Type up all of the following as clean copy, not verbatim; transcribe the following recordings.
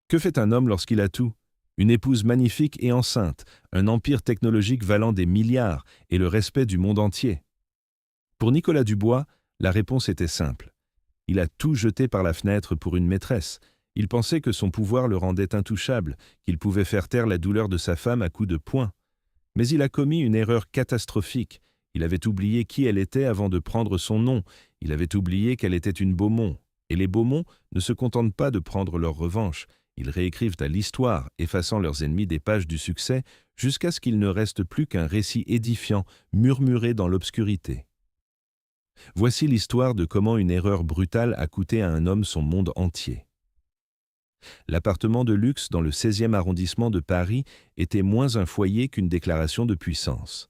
Que fait un homme lorsqu'il a tout? Une épouse magnifique et enceinte, un empire technologique valant des milliards et le respect du monde entier. Pour Nicolas Dubois, la réponse était simple. Il a tout jeté par la fenêtre pour une maîtresse. Il pensait que son pouvoir le rendait intouchable, qu'il pouvait faire taire la douleur de sa femme à coups de poing. Mais il a commis une erreur catastrophique. Il avait oublié qui elle était avant de prendre son nom. Il avait oublié qu'elle était une Beaumont. Et les Beaumont ne se contentent pas de prendre leur revanche. Ils réécrivent à l'histoire, effaçant leurs ennemis des pages du succès, jusqu'à ce qu'il ne reste plus qu'un récit édifiant, murmuré dans l'obscurité. Voici l'histoire de comment une erreur brutale a coûté à un homme son monde entier. L'appartement de luxe dans le 16e arrondissement de Paris était moins un foyer qu'une déclaration de puissance.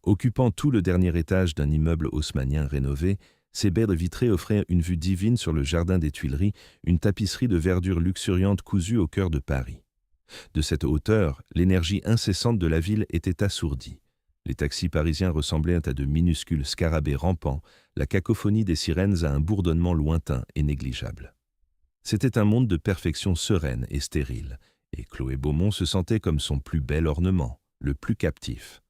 Occupant tout le dernier étage d'un immeuble haussmannien rénové, ses baies vitrées offraient une vue divine sur le jardin des Tuileries, une tapisserie de verdure luxuriante cousue au cœur de Paris. De cette hauteur, l'énergie incessante de la ville était assourdie. Les taxis parisiens ressemblaient à de minuscules scarabées rampants, la cacophonie des sirènes à un bourdonnement lointain et négligeable. C'était un monde de perfection sereine et stérile, et Chloé Beaumont se sentait comme son plus bel ornement, le plus captif.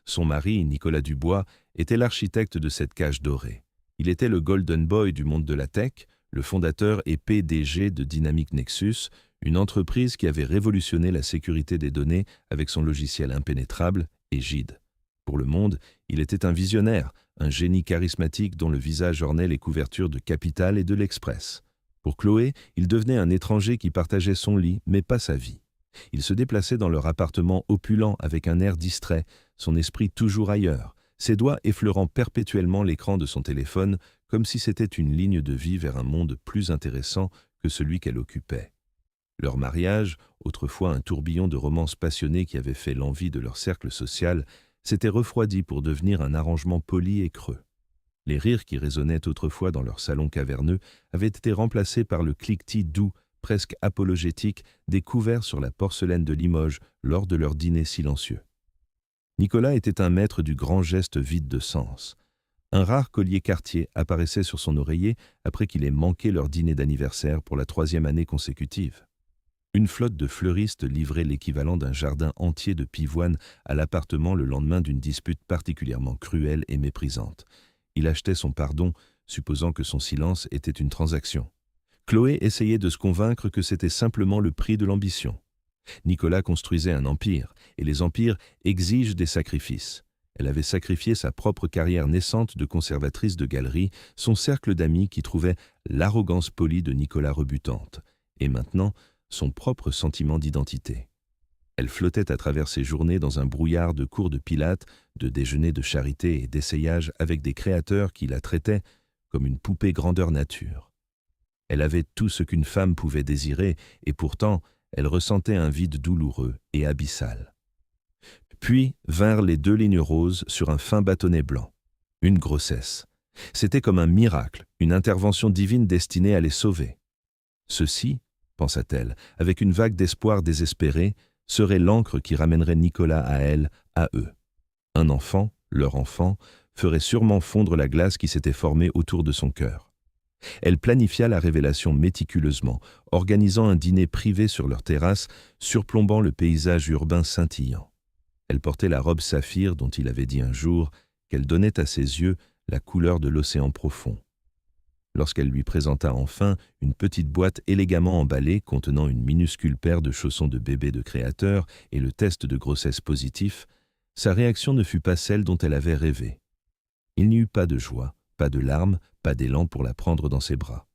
Son mari, Nicolas Dubois, était l'architecte de cette cage dorée. Il était le golden boy du monde de la tech, le fondateur et PDG de Dynamic Nexus, une entreprise qui avait révolutionné la sécurité des données avec son logiciel impénétrable, Égide. Pour le monde, il était un visionnaire, un génie charismatique dont le visage ornait les couvertures de Capital et de l'Express. Pour Chloé, il devenait un étranger qui partageait son lit, mais pas sa vie. Il se déplaçait dans leur appartement opulent avec un air distrait, son esprit toujours ailleurs, ses doigts effleurant perpétuellement l'écran de son téléphone, comme si c'était une ligne de vie vers un monde plus intéressant que celui qu'elle occupait. Leur mariage, autrefois un tourbillon de romances passionnées qui avait fait l'envie de leur cercle social, s'était refroidi pour devenir un arrangement poli et creux. Les rires qui résonnaient autrefois dans leur salon caverneux avaient été remplacés par le cliquetis doux, presque apologétique, des couverts sur la porcelaine de Limoges lors de leur dîner silencieux. Nicolas était un maître du grand geste vide de sens. Un rare collier Cartier apparaissait sur son oreiller après qu'il ait manqué leur dîner d'anniversaire pour la 3e année consécutive. Une flotte de fleuristes livrait l'équivalent d'un jardin entier de pivoines à l'appartement le lendemain d'une dispute particulièrement cruelle et méprisante. Il achetait son pardon, supposant que son silence était une transaction. Chloé essayait de se convaincre que c'était simplement le prix de l'ambition. Nicolas construisait un empire, et les empires exigent des sacrifices. Elle avait sacrifié sa propre carrière naissante de conservatrice de galerie, son cercle d'amis qui trouvait l'arrogance polie de Nicolas rebutante, et maintenant son propre sentiment d'identité. Elle flottait à travers ses journées dans un brouillard de cours de pilates, de déjeuners de charité et d'essayages avec des créateurs qui la traitaient comme une poupée grandeur nature. Elle avait tout ce qu'une femme pouvait désirer, et pourtant, elle ressentait un vide douloureux et abyssal. Puis vinrent les 2 lignes roses sur un fin bâtonnet blanc. Une grossesse. C'était comme un miracle, une intervention divine destinée à les sauver. Ceci, pensa-t-elle, avec une vague d'espoir désespéré, serait l'encre qui ramènerait Nicolas à elle, à eux. Un enfant, leur enfant, ferait sûrement fondre la glace qui s'était formée autour de son cœur. Elle planifia la révélation méticuleusement, organisant un dîner privé sur leur terrasse, surplombant le paysage urbain scintillant. Elle portait la robe saphir dont il avait dit un jour qu'elle donnait à ses yeux la couleur de l'océan profond. Lorsqu'elle lui présenta enfin une petite boîte élégamment emballée contenant une minuscule paire de chaussons de bébé de créateur et le test de grossesse positif, sa réaction ne fut pas celle dont elle avait rêvé. Il n'y eut pas de joie, pas de larmes, pas d'élan pour la prendre dans ses bras.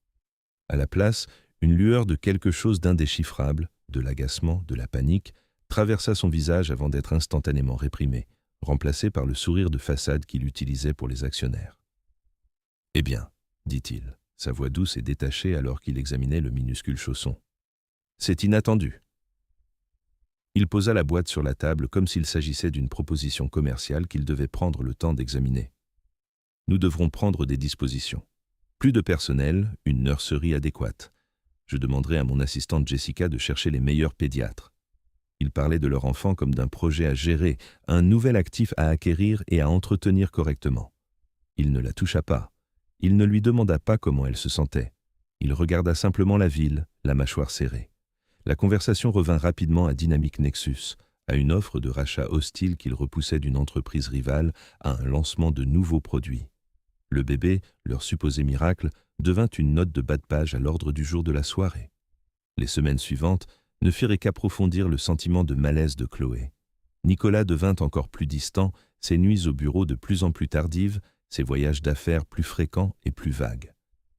À la place, une lueur de quelque chose d'indéchiffrable, de l'agacement, de la panique, traversa son visage avant d'être instantanément réprimée, remplacée par le sourire de façade qu'il utilisait pour les actionnaires. « Eh bien, dit-il, sa voix douce et détachée alors qu'il examinait le minuscule chausson. « C'est inattendu. » Il posa la boîte sur la table comme s'il s'agissait d'une proposition commerciale qu'il devait prendre le temps d'examiner. « Nous devrons prendre des dispositions. Plus de personnel, une nurserie adéquate. Je demanderai à mon assistante Jessica de chercher les meilleurs pédiatres. » Il parlait de leur enfant comme d'un projet à gérer, un nouvel actif à acquérir et à entretenir correctement. Il ne la toucha pas. Il ne lui demanda pas comment elle se sentait. Il regarda simplement la ville, la mâchoire serrée. La conversation revint rapidement à Dynamic Nexus, à une offre de rachat hostile qu'il repoussait d'une entreprise rivale à un lancement de nouveaux produits. Le bébé, leur supposé miracle, devint une note de bas de page à l'ordre du jour de la soirée. Les semaines suivantes ne firent qu'approfondir le sentiment de malaise de Chloé. Nicolas devint encore plus distant, ses nuits au bureau de plus en plus tardives, ses voyages d'affaires plus fréquents et plus vagues.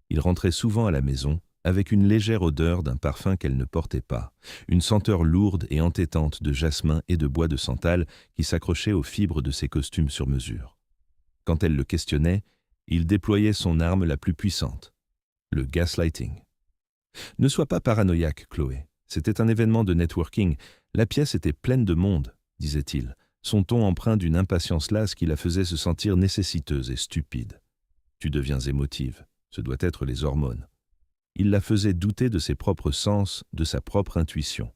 Il rentrait souvent à la maison, avec une légère odeur d'un parfum qu'elle ne portait pas, une senteur lourde et entêtante de jasmin et de bois de santal qui s'accrochait aux fibres de ses costumes sur mesure. Quand elle le questionnait, il déployait son arme la plus puissante, le gaslighting. « Ne sois pas paranoïaque, Chloé. C'était un événement de networking. La pièce était pleine de monde, disait-il, son ton empreint d'une impatience lasse qui la faisait se sentir nécessiteuse et stupide. Tu deviens émotive, ce doit être les hormones. Il la faisait douter de ses propres sens, de sa propre intuition.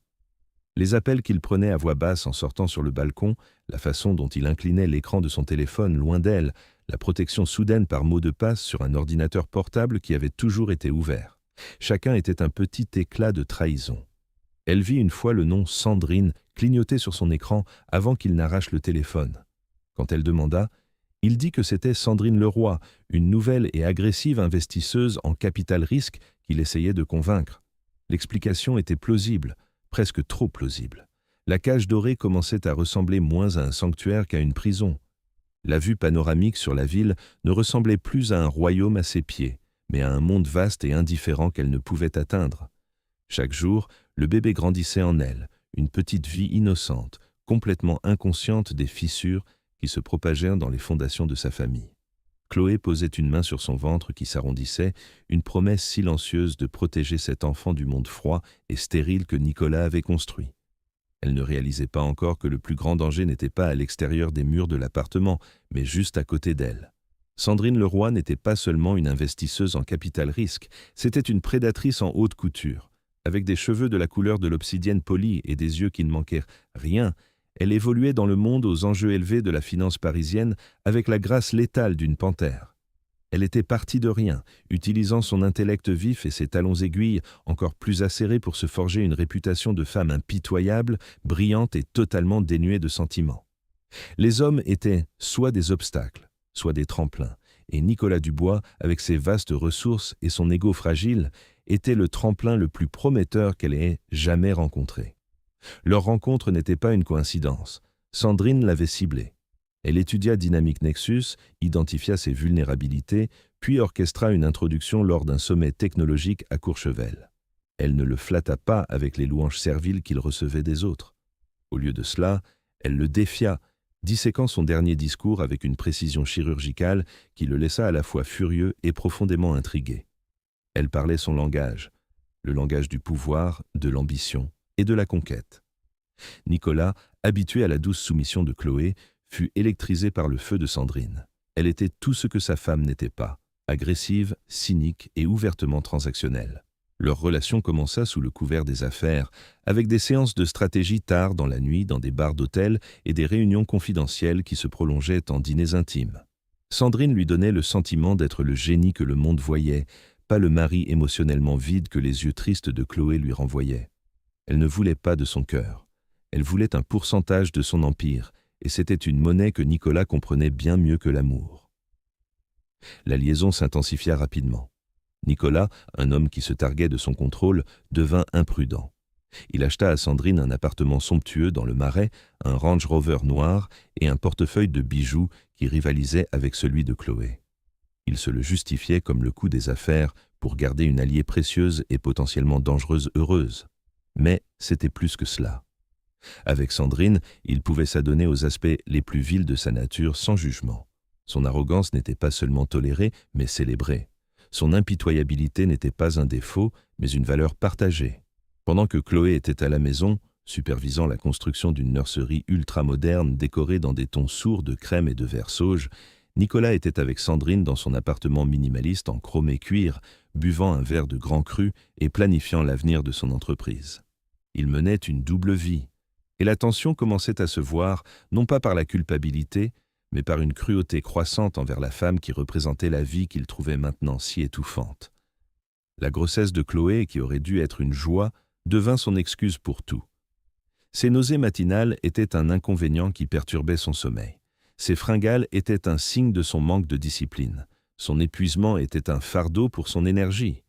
Les appels qu'il prenait à voix basse en sortant sur le balcon, la façon dont il inclinait l'écran de son téléphone loin d'elle, la protection soudaine par mot de passe sur un ordinateur portable qui avait toujours été ouvert. Chacun était un petit éclat de trahison. Elle vit une fois le nom Sandrine clignoter sur son écran avant qu'il n'arrache le téléphone. Quand elle demanda, il dit que c'était Sandrine Leroy, une nouvelle et agressive investisseuse en capital risque qu'il essayait de convaincre. L'explication était plausible, presque trop plausible. La cage dorée commençait à ressembler moins à un sanctuaire qu'à une prison. La vue panoramique sur la ville ne ressemblait plus à un royaume à ses pieds, mais à un monde vaste et indifférent qu'elle ne pouvait atteindre. Chaque jour, le bébé grandissait en elle, une petite vie innocente, complètement inconsciente des fissures qui se propagèrent dans les fondations de sa famille. Chloé posait une main sur son ventre qui s'arrondissait, une promesse silencieuse de protéger cet enfant du monde froid et stérile que Nicolas avait construit. Elle ne réalisait pas encore que le plus grand danger n'était pas à l'extérieur des murs de l'appartement, mais juste à côté d'elle. Sandrine Leroy n'était pas seulement une investisseuse en capital risque, c'était une prédatrice en haute couture. Avec des cheveux de la couleur de l'obsidienne polie et des yeux qui ne manquaient rien, elle évoluait dans le monde aux enjeux élevés de la finance parisienne avec la grâce létale d'une panthère. Elle était partie de rien, utilisant son intellect vif et ses talons aiguilles encore plus acérés pour se forger une réputation de femme impitoyable, brillante et totalement dénuée de sentiments. Les hommes étaient soit des obstacles, soit des tremplins, et Nicolas Dubois, avec ses vastes ressources et son ego fragile, était le tremplin le plus prometteur qu'elle ait jamais rencontré. Leur rencontre n'était pas une coïncidence. Sandrine l'avait ciblée. Elle étudia Dynamic Nexus, identifia ses vulnérabilités, puis orchestra une introduction lors d'un sommet technologique à Courchevel. Elle ne le flatta pas avec les louanges serviles qu'il recevait des autres. Au lieu de cela, elle le défia, disséquant son dernier discours avec une précision chirurgicale qui le laissa à la fois furieux et profondément intrigué. Elle parlait son langage, le langage du pouvoir, de l'ambition et de la conquête. Nicolas, habitué à la douce soumission de Chloé, fut électrisé par le feu de Sandrine. Elle était tout ce que sa femme n'était pas, agressive, cynique et ouvertement transactionnelle. Leur relation commença sous le couvert des affaires, avec des séances de stratégie tard dans la nuit dans des bars d'hôtel et des réunions confidentielles qui se prolongeaient en dîners intimes. Sandrine lui donnait le sentiment d'être le génie que le monde voyait, pas le mari émotionnellement vide que les yeux tristes de Chloé lui renvoyaient. Elle ne voulait pas de son cœur. Elle voulait un pourcentage de son empire, et c'était une monnaie que Nicolas comprenait bien mieux que l'amour. La liaison s'intensifia rapidement. Nicolas, un homme qui se targuait de son contrôle, devint imprudent. Il acheta à Sandrine un appartement somptueux dans le Marais, un Range Rover noir et un portefeuille de bijoux qui rivalisait avec celui de Chloé. Il se le justifiait comme le coup des affaires pour garder une alliée précieuse et potentiellement dangereuse heureuse. Mais c'était plus que cela. Avec Sandrine, il pouvait s'adonner aux aspects les plus vils de sa nature sans jugement. Son arrogance n'était pas seulement tolérée, mais célébrée. Son impitoyabilité n'était pas un défaut, mais une valeur partagée. Pendant que Chloé était à la maison, supervisant la construction d'une nurserie ultramoderne décorée dans des tons sourds de crème et de vert sauge, Nicolas était avec Sandrine dans son appartement minimaliste en chromé cuir, buvant un verre de grand cru et planifiant l'avenir de son entreprise. Il menait une double vie, et la tension commençait à se voir, non pas par la culpabilité, mais par une cruauté croissante envers la femme qui représentait la vie qu'il trouvait maintenant si étouffante. La grossesse de Chloé, qui aurait dû être une joie, devint son excuse pour tout. Ses nausées matinales étaient un inconvénient qui perturbait son sommeil. Ses fringales étaient un signe de son manque de discipline. Son épuisement était un fardeau pour son énergie.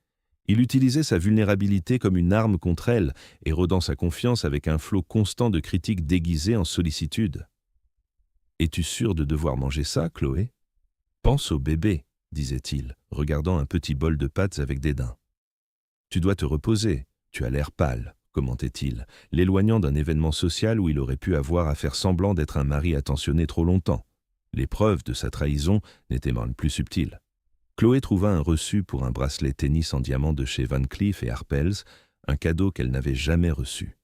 Il utilisait sa vulnérabilité comme une arme contre elle, érodant sa confiance avec un flot constant de critiques déguisées en sollicitude. « Es-tu sûre de devoir manger ça, Chloé ? Pense au bébé, disait-il, regardant un petit bol de pâtes avec dédain. Tu dois te reposer, tu as l'air pâle, commentait-il, l'éloignant d'un événement social où il aurait pu avoir à faire semblant d'être un mari attentionné trop longtemps. Les preuves de sa trahison n'étaient même plus subtiles. Chloé trouva un reçu pour un bracelet tennis en diamant de chez Van Cleef & Arpels, un cadeau qu'elle n'avait jamais reçu.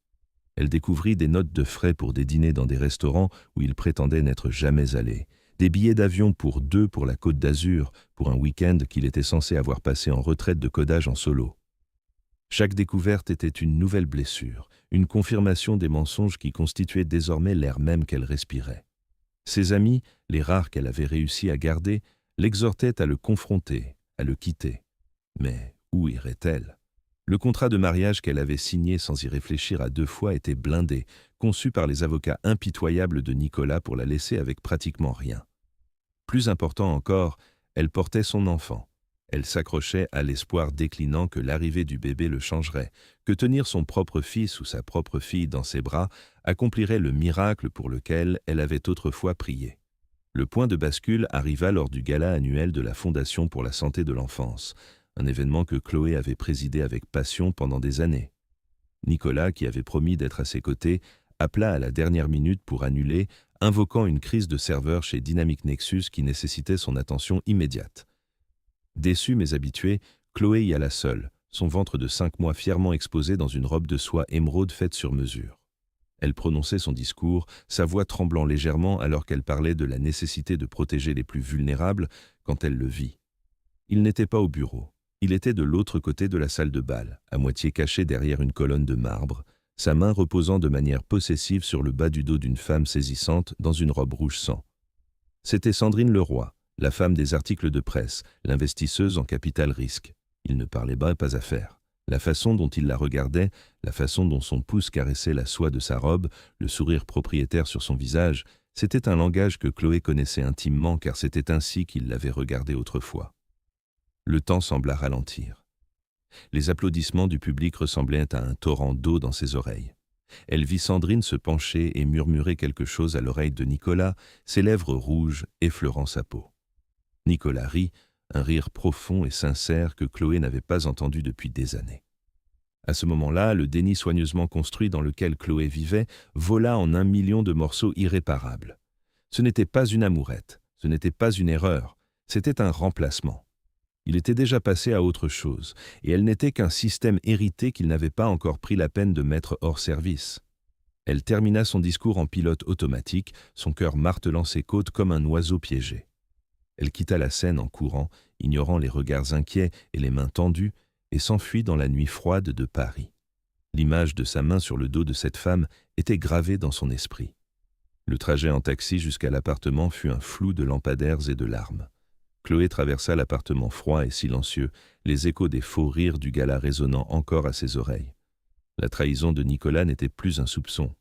Elle découvrit des notes de frais pour des dîners dans des restaurants où il prétendait n'être jamais allé, des billets d'avion pour deux pour la Côte d'Azur, pour un week-end qu'il était censé avoir passé en retraite de codage en solo. Chaque découverte était une nouvelle blessure, une confirmation des mensonges qui constituaient désormais l'air même qu'elle respirait. Ses amis, les rares qu'elle avait réussi à garder, l'exhortaient à le confronter, à le quitter. Mais où irait-elle ? Le contrat de mariage qu'elle avait signé sans y réfléchir à deux fois était blindé, conçu par les avocats impitoyables de Nicolas pour la laisser avec pratiquement rien. Plus important encore, elle portait son enfant. Elle s'accrochait à l'espoir déclinant que l'arrivée du bébé le changerait, que tenir son propre fils ou sa propre fille dans ses bras accomplirait le miracle pour lequel elle avait autrefois prié. Le point de bascule arriva lors du gala annuel de la Fondation pour la santé de l'enfance, un événement que Chloé avait présidé avec passion pendant des années. Nicolas, qui avait promis d'être à ses côtés, appela à la dernière minute pour annuler, invoquant une crise de serveur chez Dynamic Nexus qui nécessitait son attention immédiate. Déçue mais habituée, Chloé y alla seule, son ventre de 5 mois fièrement exposé dans une robe de soie émeraude faite sur mesure. Elle prononçait son discours, sa voix tremblant légèrement alors qu'elle parlait de la nécessité de protéger les plus vulnérables quand elle le vit. Il n'était pas au bureau. Il était de l'autre côté de la salle de bal, à moitié caché derrière une colonne de marbre, sa main reposant de manière possessive sur le bas du dos d'une femme saisissante dans une robe rouge sang. C'était Sandrine Leroy, la femme des articles de presse, l'investisseuse en capital risque. Il ne parlait pas affaires. La façon dont il la regardait, la façon dont son pouce caressait la soie de sa robe, le sourire propriétaire sur son visage, c'était un langage que Chloé connaissait intimement car c'était ainsi qu'il l'avait regardée autrefois. Le temps sembla ralentir. Les applaudissements du public ressemblaient à un torrent d'eau dans ses oreilles. Elle vit Sandrine se pencher et murmurer quelque chose à l'oreille de Nicolas, ses lèvres rouges effleurant sa peau. Nicolas rit, un rire profond et sincère que Chloé n'avait pas entendu depuis des années. À ce moment-là, le déni soigneusement construit dans lequel Chloé vivait vola en 1 million de morceaux irréparables. Ce n'était pas une amourette, ce n'était pas une erreur, c'était un remplacement. Il était déjà passé à autre chose, et elle n'était qu'un système hérité qu'il n'avait pas encore pris la peine de mettre hors service. Elle termina son discours en pilote automatique, son cœur martelant ses côtes comme un oiseau piégé. Elle quitta la scène en courant, ignorant les regards inquiets et les mains tendues, et s'enfuit dans la nuit froide de Paris. L'image de sa main sur le dos de cette femme était gravée dans son esprit. Le trajet en taxi jusqu'à l'appartement fut un flou de lampadaires et de larmes. Chloé traversa l'appartement froid et silencieux, les échos des faux rires du gala résonnant encore à ses oreilles. La trahison de Nicolas n'était plus un soupçon.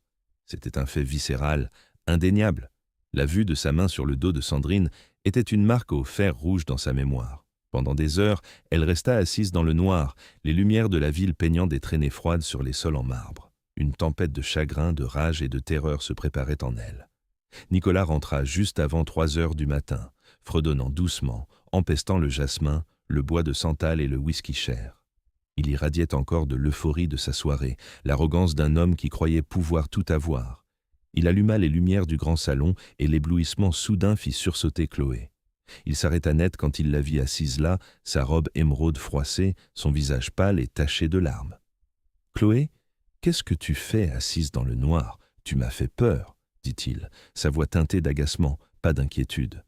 C'était un fait viscéral, indéniable. La vue de sa main sur le dos de Sandrine était une marque au fer rouge dans sa mémoire. Pendant des heures, elle resta assise dans le noir, les lumières de la ville peignant des traînées froides sur les sols en marbre. Une tempête de chagrin, de rage et de terreur se préparait en elle. Nicolas rentra juste avant 3 heures du matin, fredonnant doucement, empestant le jasmin, le bois de santal et le whisky cher. Il irradiait encore de l'euphorie de sa soirée, l'arrogance d'un homme qui croyait pouvoir tout avoir. Il alluma les lumières du grand salon et l'éblouissement soudain fit sursauter Chloé. Il s'arrêta net quand il la vit assise là, sa robe émeraude froissée, son visage pâle et taché de larmes. « Chloé, qu'est-ce que tu fais assise dans le noir ? Tu m'as fait peur !» dit-il, sa voix teintée d'agacement, pas d'inquiétude.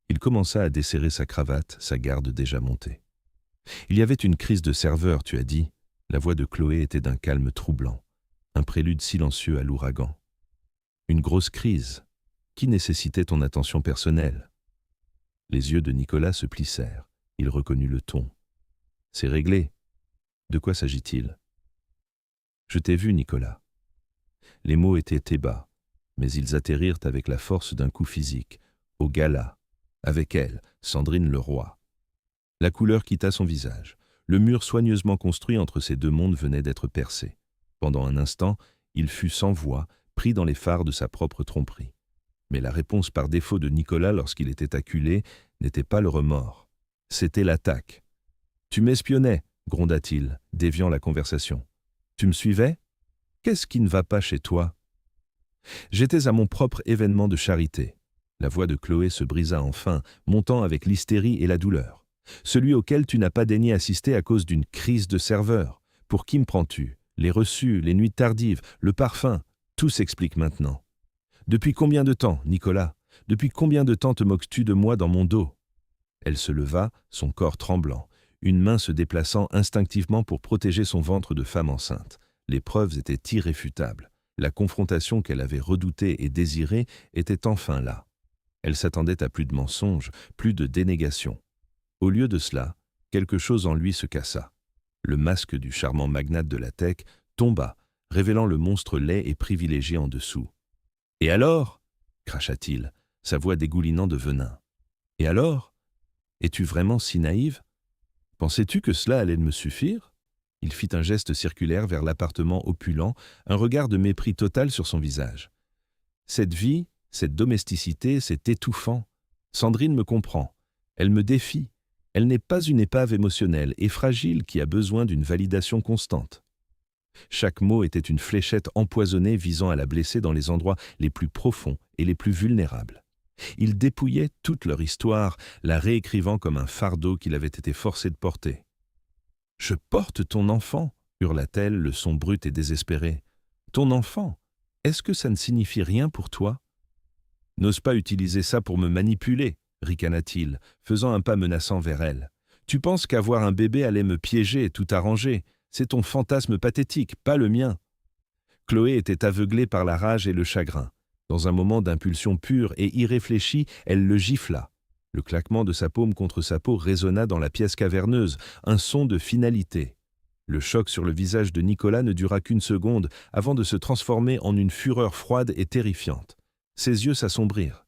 Il commença à desserrer sa cravate, sa garde déjà montée. « Il y avait une crise de serveur, tu as dit. » La voix de Chloé était d'un calme troublant, un prélude silencieux à l'ouragan. « Une grosse crise, qui nécessitait ton attention personnelle. » Les yeux de Nicolas se plissèrent. Il reconnut le ton. « C'est réglé. De quoi s'agit-il » Je t'ai vu, Nicolas. Les mots étaient bas, mais ils atterrirent avec la force d'un coup physique, au gala, avec elle, Sandrine Leroy. La couleur quitta son visage. Le mur soigneusement construit entre ces deux mondes venait d'être percé. Pendant un instant, il fut sans voix, pris dans les phares de sa propre tromperie. Mais la réponse par défaut de Nicolas lorsqu'il était acculé n'était pas le remords. C'était l'attaque. « Tu m'espionnais » gronda-t-il, déviant la conversation. « Tu me suivais ? Qu'est-ce qui ne va pas chez toi ?»« J'étais à mon propre événement de charité. » La voix de Chloé se brisa enfin, montant avec l'hystérie et la douleur. « Celui auquel tu n'as pas daigné assister à cause d'une crise de serveur. Pour qui me prends-tu ? Les reçus, les nuits tardives, le parfum, tout s'explique maintenant. Depuis combien de temps, Nicolas ? Depuis combien de temps te moques-tu de moi dans mon dos ?» Elle se leva, son corps tremblant, une main se déplaçant instinctivement pour protéger son ventre de femme enceinte. Les preuves étaient irréfutables. La confrontation qu'elle avait redoutée et désirée était enfin là. Elle s'attendait à plus de mensonges, plus de dénégation. Au lieu de cela, quelque chose en lui se cassa. Le masque du charmant magnate de la tech tomba, révélant le monstre laid et privilégié en dessous. « Et alors ?» cracha-t-il, sa voix dégoulinant de venin. « Et alors ? Es-tu vraiment si naïve ? Pensais-tu que cela allait me suffire ?» Il fit un geste circulaire vers l'appartement opulent, un regard de mépris total sur son visage. « Cette vie, cette domesticité, c'est étouffant. Sandrine me comprend. Elle me défie. Elle n'est pas une épave émotionnelle et fragile qui a besoin d'une validation constante. » Chaque mot était une fléchette empoisonnée visant à la blesser dans les endroits les plus profonds et les plus vulnérables. Il dépouillait toute leur histoire, la réécrivant comme un fardeau qu'il avait été forcé de porter. « Je porte ton enfant !» hurla-t-elle, le son brut et désespéré. « Ton enfant, est-ce que ça ne signifie rien pour toi ?»« N'ose pas utiliser ça pour me manipuler !» ricana-t-il, faisant un pas menaçant vers elle. « Tu penses qu'avoir un bébé allait me piéger et tout arranger ? C'est ton fantasme pathétique, pas le mien. » Chloé était aveuglée par la rage et le chagrin. Dans un moment d'impulsion pure et irréfléchie, elle le gifla. Le claquement de sa paume contre sa peau résonna dans la pièce caverneuse, un son de finalité. Le choc sur le visage de Nicolas ne dura qu'une seconde avant de se transformer en une fureur froide et terrifiante. Ses yeux s'assombrirent.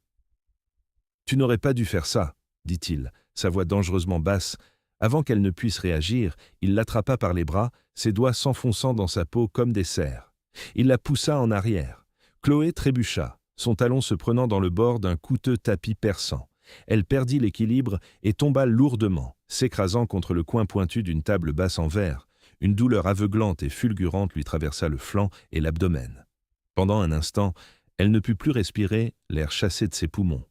« Tu n'aurais pas dû faire ça, » dit-il, sa voix dangereusement basse. Avant qu'elle ne puisse réagir, il l'attrapa par les bras, ses doigts s'enfonçant dans sa peau comme des serres. Il la poussa en arrière. Chloé trébucha, son talon se prenant dans le bord d'un coûteux tapis perçant. Elle perdit l'équilibre et tomba lourdement, s'écrasant contre le coin pointu d'une table basse en verre. Une douleur aveuglante et fulgurante lui traversa le flanc et l'abdomen. Pendant un instant, elle ne put plus respirer, l'air chassé de ses poumons.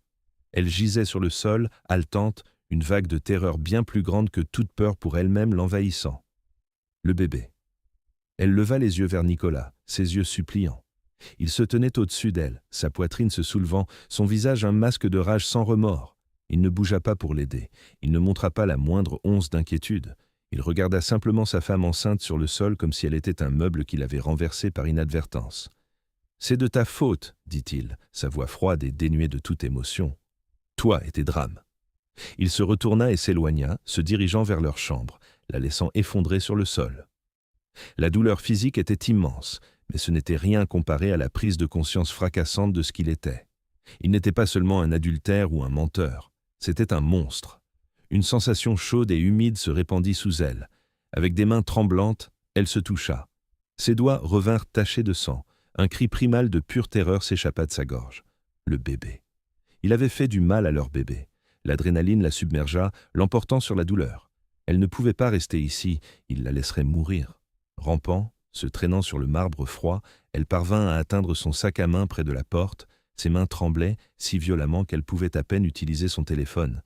Elle gisait sur le sol, haletante, une vague de terreur bien plus grande que toute peur pour elle-même l'envahissant. Le bébé. Elle leva les yeux vers Nicolas, ses yeux suppliants. Il se tenait au-dessus d'elle, sa poitrine se soulevant, son visage un masque de rage sans remords. Il ne bougea pas pour l'aider, il ne montra pas la moindre once d'inquiétude. Il regarda simplement sa femme enceinte sur le sol comme si elle était un meuble qu'il avait renversé par inadvertance. « C'est de ta faute, » dit-il, sa voix froide et dénuée de toute émotion. « Toi et tes drames. » Il se retourna et s'éloigna, se dirigeant vers leur chambre, la laissant effondrer sur le sol. La douleur physique était immense, mais ce n'était rien comparé à la prise de conscience fracassante de ce qu'il était. Il n'était pas seulement un adultère ou un menteur, c'était un monstre. Une sensation chaude et humide se répandit sous elle. Avec des mains tremblantes, elle se toucha. Ses doigts revinrent tachés de sang. Un cri primal de pure terreur s'échappa de sa gorge. Le bébé. Il avait fait du mal à leur bébé. L'adrénaline la submergea, l'emportant sur la douleur. Elle ne pouvait pas rester ici, il la laisserait mourir. Rampant, se traînant sur le marbre froid, elle parvint à atteindre son sac à main près de la porte. Ses mains tremblaient si violemment qu'elle pouvait à peine utiliser son téléphone.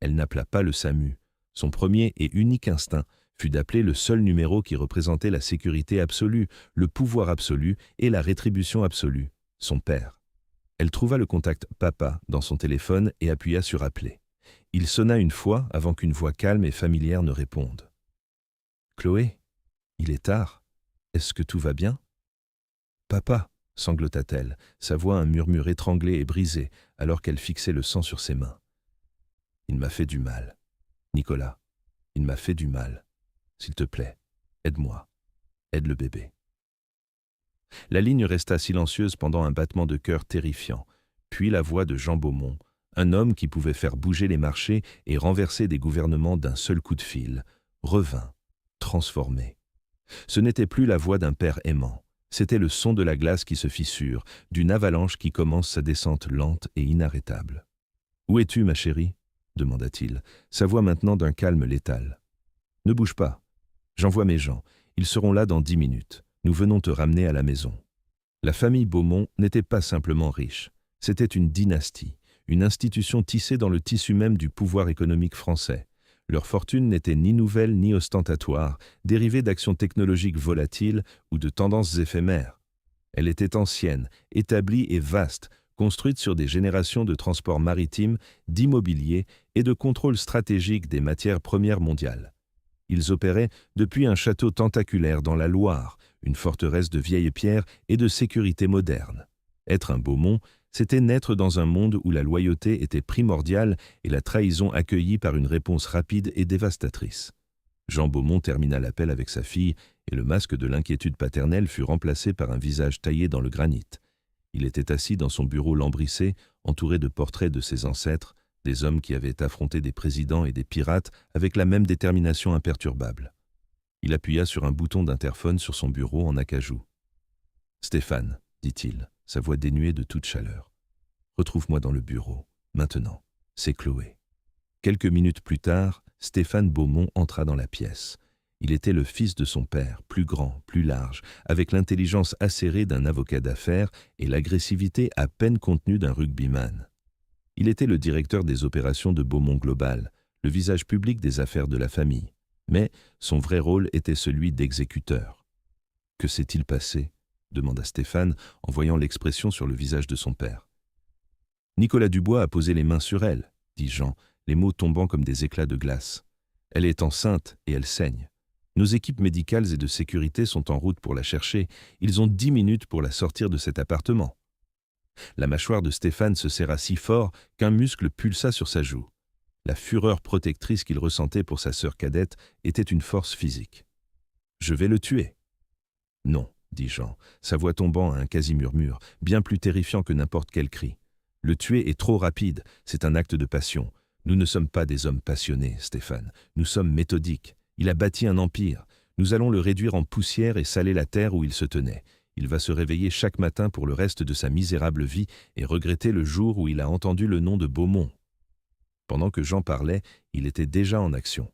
Elle n'appela pas le SAMU. Son premier et unique instinct fut d'appeler le seul numéro qui représentait la sécurité absolue, le pouvoir absolu et la rétribution absolue, son père. Elle trouva le contact « Papa » dans son téléphone et appuya sur « Appeler ». Il sonna une fois avant qu'une voix calme et familière ne réponde. « Chloé, il est tard. Est-ce que tout va bien ?»« Papa » sanglota-t-elle, sa voix un murmure étranglé et brisé alors qu'elle fixait le sang sur ses mains. « Il m'a fait du mal. Nicolas, il m'a fait du mal. S'il te plaît, aide-moi. Aide le bébé. » La ligne resta silencieuse pendant un battement de cœur terrifiant, puis la voix de Jean Beaumont, un homme qui pouvait faire bouger les marchés et renverser des gouvernements d'un seul coup de fil, revint, transformé. Ce n'était plus la voix d'un père aimant, c'était le son de la glace qui se fissure, d'une avalanche qui commence sa descente lente et inarrêtable. « Où es-tu, ma chérie ?» demanda-t-il, sa voix maintenant d'un calme létal. « Ne bouge pas. J'envoie mes gens. Ils seront là dans 10 minutes. Nous venons te ramener à la maison. » La famille Beaumont n'était pas simplement riche. C'était une dynastie, une institution tissée dans le tissu même du pouvoir économique français. Leur fortune n'était ni nouvelle ni ostentatoire, dérivée d'actions technologiques volatiles ou de tendances éphémères. Elle était ancienne, établie et vaste, construite sur des générations de transports maritimes, d'immobilier et de contrôle stratégique des matières premières mondiales. Ils opéraient depuis un château tentaculaire dans la Loire, une forteresse de vieilles pierres et de sécurité moderne. Être un Beaumont, c'était naître dans un monde où la loyauté était primordiale et la trahison accueillie par une réponse rapide et dévastatrice. Jean Beaumont termina l'appel avec sa fille et le masque de l'inquiétude paternelle fut remplacé par un visage taillé dans le granit. Il était assis dans son bureau lambrissé, entouré de portraits de ses ancêtres, des hommes qui avaient affronté des présidents et des pirates avec la même détermination imperturbable. Il appuya sur un bouton d'interphone sur son bureau en acajou. « Stéphane, dit-il, sa voix dénuée de toute chaleur. « Retrouve-moi dans le bureau. Maintenant, c'est Chloé. » Quelques minutes plus tard, Stéphane Beaumont entra dans la pièce. Il était le fils de son père, plus grand, plus large, avec l'intelligence acérée d'un avocat d'affaires et l'agressivité à peine contenue d'un rugbyman. Il était le directeur des opérations de Beaumont Global, le visage public des affaires de la famille. Mais son vrai rôle était celui d'exécuteur. « Que s'est-il passé ?» demanda Stéphane en voyant l'expression sur le visage de son père. « Nicolas Dubois a posé les mains sur elle, » dit Jean, les mots tombant comme des éclats de glace. « Elle est enceinte et elle saigne. Nos équipes médicales et de sécurité sont en route pour la chercher. Ils ont 10 minutes pour la sortir de cet appartement. » La mâchoire de Stéphane se serra si fort qu'un muscle pulsa sur sa joue. La fureur protectrice qu'il ressentait pour sa sœur cadette était une force physique. « Je vais le tuer. »« Non, » dit Jean, sa voix tombant à un quasi-murmure, bien plus terrifiant que n'importe quel cri. « Le tuer est trop rapide, c'est un acte de passion. Nous ne sommes pas des hommes passionnés, Stéphane. Nous sommes méthodiques. Il a bâti un empire. Nous allons le réduire en poussière et saler la terre où il se tenait. Il va se réveiller chaque matin pour le reste de sa misérable vie et regretter le jour où il a entendu le nom de Beaumont. » Pendant que Jean parlait, il était déjà en action.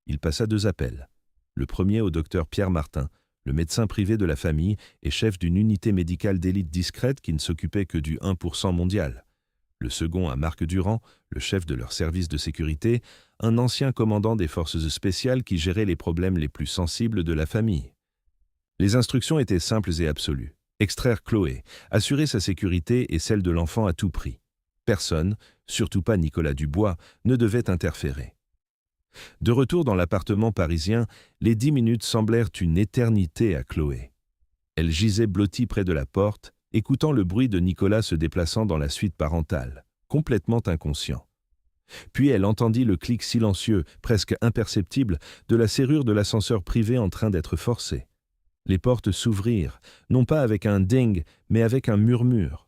Il passa 2 appels. Le premier au docteur Pierre Martin, le médecin privé de la famille et chef d'une unité médicale d'élite discrète qui ne s'occupait que du 1% mondial. Le second à Marc Durand, le chef de leur service de sécurité, un ancien commandant des forces spéciales qui gérait les problèmes les plus sensibles de la famille. Les instructions étaient simples et absolues. Extraire Chloé, assurer sa sécurité et celle de l'enfant à tout prix. Personne, surtout pas Nicolas Dubois, ne devait interférer. De retour dans l'appartement parisien, les 10 minutes semblèrent une éternité à Chloé. Elle gisait blottie près de la porte, écoutant le bruit de Nicolas se déplaçant dans la suite parentale, complètement inconscient. Puis elle entendit le clic silencieux, presque imperceptible, de la serrure de l'ascenseur privé en train d'être forcée. Les portes s'ouvrirent, non pas avec un ding, mais avec un murmure.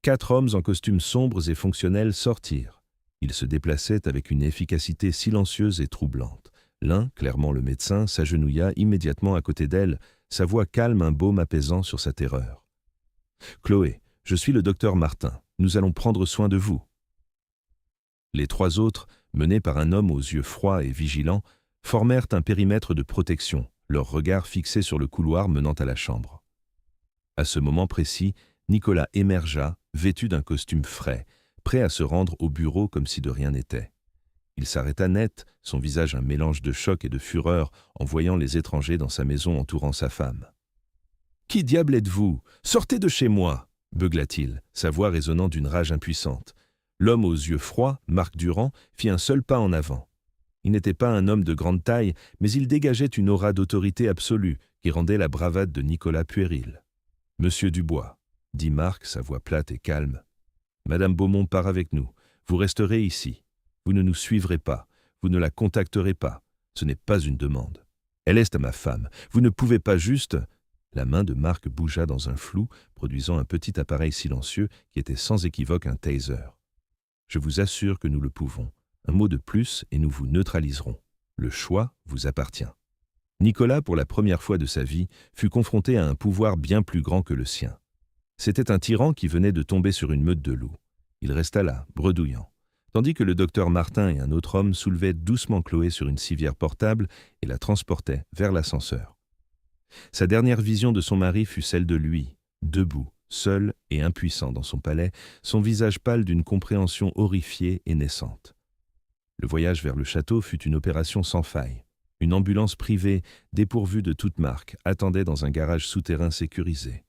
4 hommes en costumes sombres et fonctionnels sortirent. Ils se déplaçaient avec une efficacité silencieuse et troublante. L'un, clairement le médecin, s'agenouilla immédiatement à côté d'elle, sa voix calme un baume apaisant sur sa terreur. « Chloé, je suis le docteur Martin. Nous allons prendre soin de vous. » Les 3 autres, menés par un homme aux yeux froids et vigilants, formèrent un périmètre de protection, leurs regards fixés sur le couloir menant à la chambre. À ce moment précis, Nicolas émergea, vêtu d'un costume frais, prêt à se rendre au bureau comme si de rien n'était. Il s'arrêta net, son visage un mélange de choc et de fureur en voyant les étrangers dans sa maison entourant sa femme. « Qui diable êtes-vous? Sortez de chez moi !» beugla-t-il, sa voix résonnant d'une rage impuissante. L'homme aux yeux froids, Marc Durand, fit un seul pas en avant. Il n'était pas un homme de grande taille, mais il dégageait une aura d'autorité absolue qui rendait la bravade de Nicolas puérile. « Monsieur Dubois, » dit Marc, sa voix plate et calme. « Madame Beaumont part avec nous. Vous resterez ici. Vous ne nous suivrez pas. Vous ne la contacterez pas. Ce n'est pas une demande. Elle est à ma femme. Vous ne pouvez pas juste... » La main de Marc bougea dans un flou, produisant un petit appareil silencieux qui était sans équivoque un taser. « Je vous assure que nous le pouvons. Un mot de plus et nous vous neutraliserons. Le choix vous appartient. » Nicolas, pour la première fois de sa vie, fut confronté à un pouvoir bien plus grand que le sien. C'était un tyran qui venait de tomber sur une meute de loups. Il resta là, bredouillant, tandis que le docteur Martin et un autre homme soulevaient doucement Chloé sur une civière portable et la transportaient vers l'ascenseur. Sa dernière vision de son mari fut celle de lui, debout, seul et impuissant dans son palais, son visage pâle d'une compréhension horrifiée et naissante. Le voyage vers le château fut une opération sans faille. Une ambulance privée, dépourvue de toute marque, attendait dans un garage souterrain sécurisé.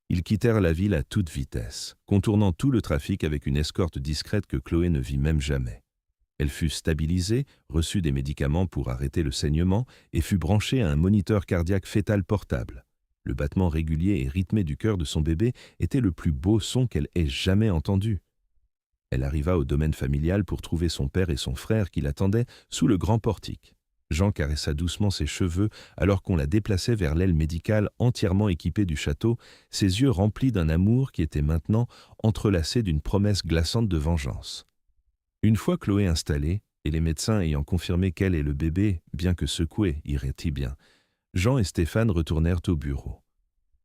Ils quittèrent la ville à toute vitesse, contournant tout le trafic avec une escorte discrète que Chloé ne vit même jamais. Elle fut stabilisée, reçut des médicaments pour arrêter le saignement et fut branchée à un moniteur cardiaque fœtal portable. Le battement régulier et rythmé du cœur de son bébé était le plus beau son qu'elle ait jamais entendu. Elle arriva au domaine familial pour trouver son père et son frère qui l'attendaient sous le grand portique. Jean caressa doucement ses cheveux alors qu'on la déplaçait vers l'aile médicale entièrement équipée du château, ses yeux remplis d'un amour qui était maintenant entrelacé d'une promesse glaçante de vengeance. Une fois Chloé installée, et les médecins ayant confirmé qu'elle et le bébé, bien que secoués, iraient-ils bien, Jean et Stéphane retournèrent au bureau.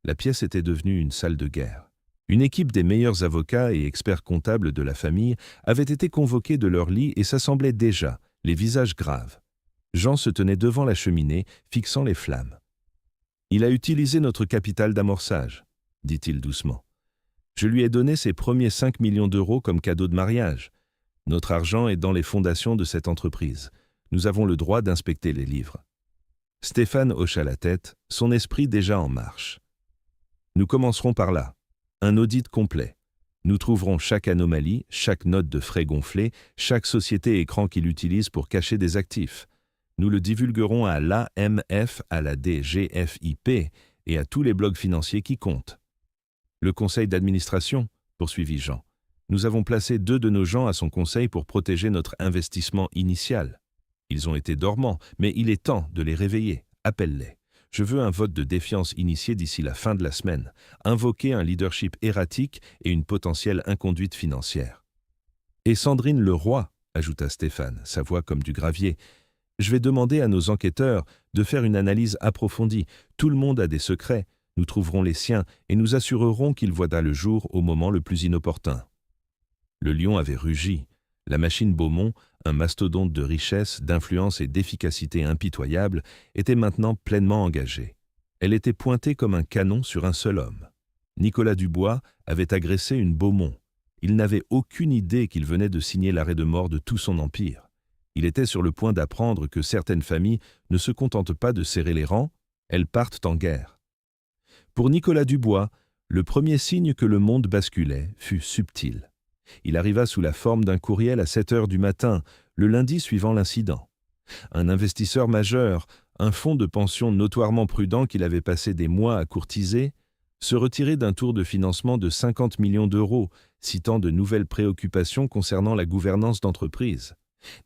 La pièce était devenue une salle de guerre. Une équipe des meilleurs avocats et experts comptables de la famille avait été convoquée de leur lit et s'assemblait déjà, les visages graves. Jean se tenait devant la cheminée, fixant les flammes. « Il a utilisé notre capital d'amorçage, » dit-il doucement. « Je lui ai donné ses premiers 5 millions d'euros comme cadeau de mariage. Notre argent est dans les fondations de cette entreprise. Nous avons le droit d'inspecter les livres. » Stéphane hocha la tête, son esprit déjà en marche. « Nous commencerons par là. Un audit complet. Nous trouverons chaque anomalie, chaque note de frais gonflée, chaque société écran qu'il utilise pour cacher des actifs. Nous le divulguerons à l'AMF, à la DGFIP et à tous les blogs financiers qui comptent. Le conseil d'administration, poursuivit Jean. Nous avons placé 2 de nos gens à son conseil pour protéger notre investissement initial. Ils ont été dormants, mais il est temps de les réveiller. Appelle-les. Je veux un vote de défiance initié d'ici la fin de la semaine, invoquer un leadership erratique et une potentielle inconduite financière. Et Sandrine Leroy, ajouta Stéphane, sa voix comme du gravier. Je vais demander à nos enquêteurs de faire une analyse approfondie. Tout le monde a des secrets. Nous trouverons les siens et nous assurerons qu'ils voient le jour au moment le plus inopportun. Le lion avait rugi. La machine Beaumont, un mastodonte de richesse, d'influence et d'efficacité impitoyable, était maintenant pleinement engagée. Elle était pointée comme un canon sur un seul homme. Nicolas Dubois avait agressé une Beaumont. Il n'avait aucune idée qu'il venait de signer l'arrêt de mort de tout son empire. Il était sur le point d'apprendre que certaines familles ne se contentent pas de serrer les rangs, elles partent en guerre. Pour Nicolas Dubois, le premier signe que le monde basculait fut subtil. Il arriva sous la forme d'un courriel à 7 heures du matin, le lundi suivant l'incident. Un investisseur majeur, un fonds de pension notoirement prudent qu'il avait passé des mois à courtiser, se retirait d'un tour de financement de 50 millions d'euros, citant de nouvelles préoccupations concernant la gouvernance d'entreprise.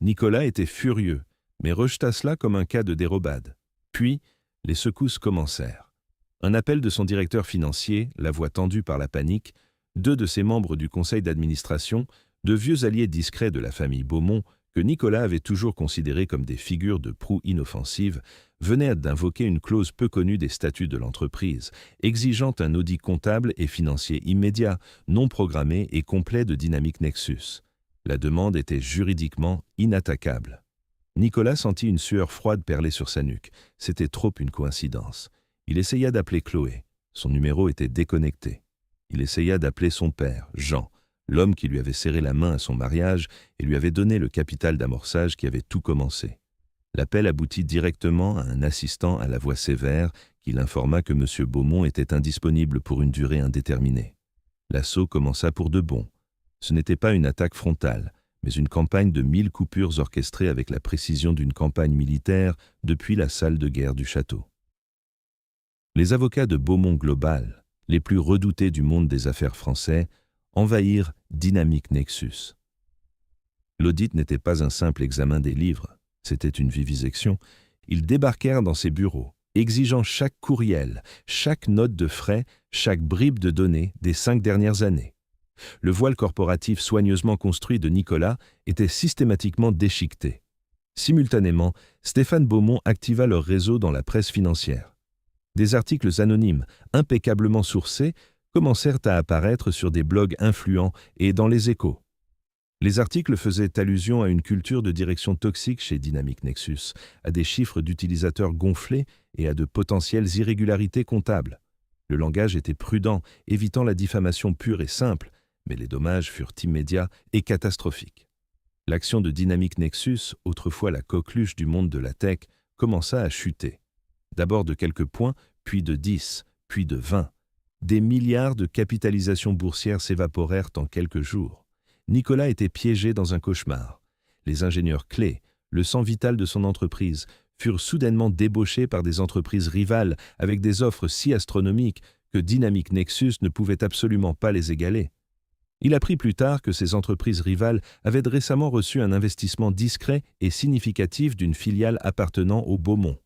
Nicolas était furieux, mais rejeta cela comme un cas de dérobade. Puis, les secousses commencèrent. Un appel de son directeur financier, la voix tendue par la panique, 2 de ses membres du conseil d'administration, de vieux alliés discrets de la famille Beaumont, que Nicolas avait toujours considérés comme des figures de proue inoffensives, venaient d'invoquer une clause peu connue des statuts de l'entreprise, exigeant un audit comptable et financier immédiat, non programmé et complet de Dynamic Nexus. La demande était juridiquement inattaquable. Nicolas sentit une sueur froide perler sur sa nuque. C'était trop une coïncidence. Il essaya d'appeler Chloé. Son numéro était déconnecté. Il essaya d'appeler son père, Jean, l'homme qui lui avait serré la main à son mariage et lui avait donné le capital d'amorçage qui avait tout commencé. L'appel aboutit directement à un assistant à la voix sévère qui l'informa que M. Beaumont était indisponible pour une durée indéterminée. L'assaut commença pour de bon. Ce n'était pas une attaque frontale, mais une campagne de 1000 coupures orchestrées avec la précision d'une campagne militaire depuis la salle de guerre du château. Les avocats de Beaumont Global, les plus redoutés du monde des affaires français, envahirent Dynamic Nexus. L'audit n'était pas un simple examen des livres, c'était une vivisection. Ils débarquèrent dans ses bureaux, exigeant chaque courriel, chaque note de frais, chaque bribe de données des 5 dernières années. Le voile corporatif soigneusement construit de Nicolas était systématiquement déchiqueté. Simultanément, Stéphane Beaumont activa leur réseau dans la presse financière. Des articles anonymes, impeccablement sourcés, commencèrent à apparaître sur des blogs influents et dans les Échos. Les articles faisaient allusion à une culture de direction toxique chez Dynamic Nexus, à des chiffres d'utilisateurs gonflés et à de potentielles irrégularités comptables. Le langage était prudent, évitant la diffamation pure et simple, mais les dommages furent immédiats et catastrophiques. L'action de Dynamic Nexus, autrefois la coqueluche du monde de la tech, commença à chuter. D'abord de quelques points, puis de 10, puis de 20. Des milliards de capitalisations boursières s'évaporèrent en quelques jours. Nicolas était piégé dans un cauchemar. Les ingénieurs clés, le sang vital de son entreprise, furent soudainement débauchés par des entreprises rivales avec des offres si astronomiques que Dynamic Nexus ne pouvait absolument pas les égaler. Il apprit plus tard que ces entreprises rivales avaient récemment reçu un investissement discret et significatif d'une filiale appartenant au Beaumont.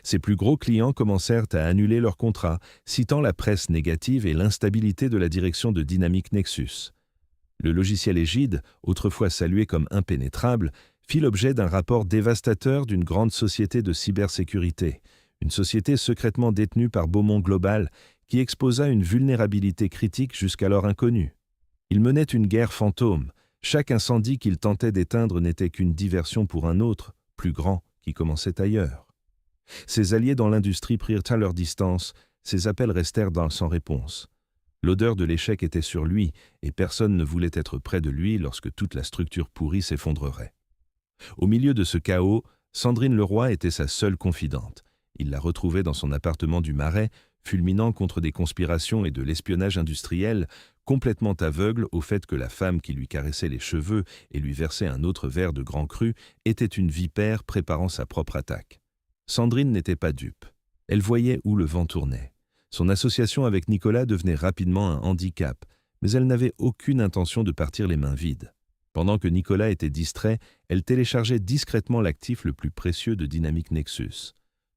Ses plus gros clients commencèrent à annuler leurs contrats, citant la presse négative et l'instabilité de la direction de Dynamic Nexus. Le logiciel Égide, autrefois salué comme impénétrable, fit l'objet d'un rapport dévastateur d'une grande société de cybersécurité, une société secrètement détenue par Beaumont Global, qui exposa une vulnérabilité critique jusqu'alors inconnue. Il menait une guerre fantôme. Chaque incendie qu'il tentait d'éteindre n'était qu'une diversion pour un autre, plus grand, qui commençait ailleurs. Ses alliés dans l'industrie prirent à leur distance, ses appels restèrent sans réponse. L'odeur de l'échec était sur lui, et personne ne voulait être près de lui lorsque toute la structure pourrie s'effondrerait. Au milieu de ce chaos, Sandrine Leroy était sa seule confidente. Il la retrouvait dans son appartement du Marais, fulminant contre des conspirations et de l'espionnage industriel, complètement aveugle au fait que la femme qui lui caressait les cheveux et lui versait un autre verre de grand cru était une vipère préparant sa propre attaque. Sandrine n'était pas dupe. Elle voyait où le vent tournait. Son association avec Nicolas devenait rapidement un handicap, mais elle n'avait aucune intention de partir les mains vides. Pendant que Nicolas était distrait, elle téléchargeait discrètement l'actif le plus précieux de Dynamic Nexus,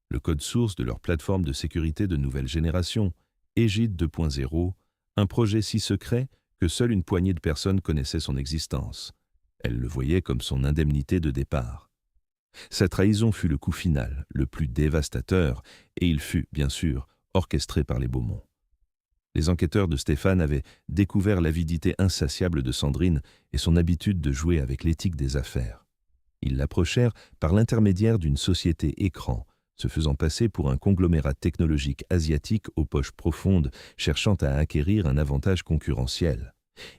le code source de leur plateforme de sécurité de nouvelle génération, Égide 2.0, un projet si secret que seule une poignée de personnes connaissaient son existence. Elle le voyait comme son indemnité de départ. Sa trahison fut le coup final, le plus dévastateur, et il fut, bien sûr, orchestré par les Beaumont. Les enquêteurs de Stéphane avaient découvert l'avidité insatiable de Sandrine et son habitude de jouer avec l'éthique des affaires. Ils l'approchèrent par l'intermédiaire d'une société écran, se faisant passer pour un conglomérat technologique asiatique aux poches profondes, cherchant à acquérir un avantage concurrentiel.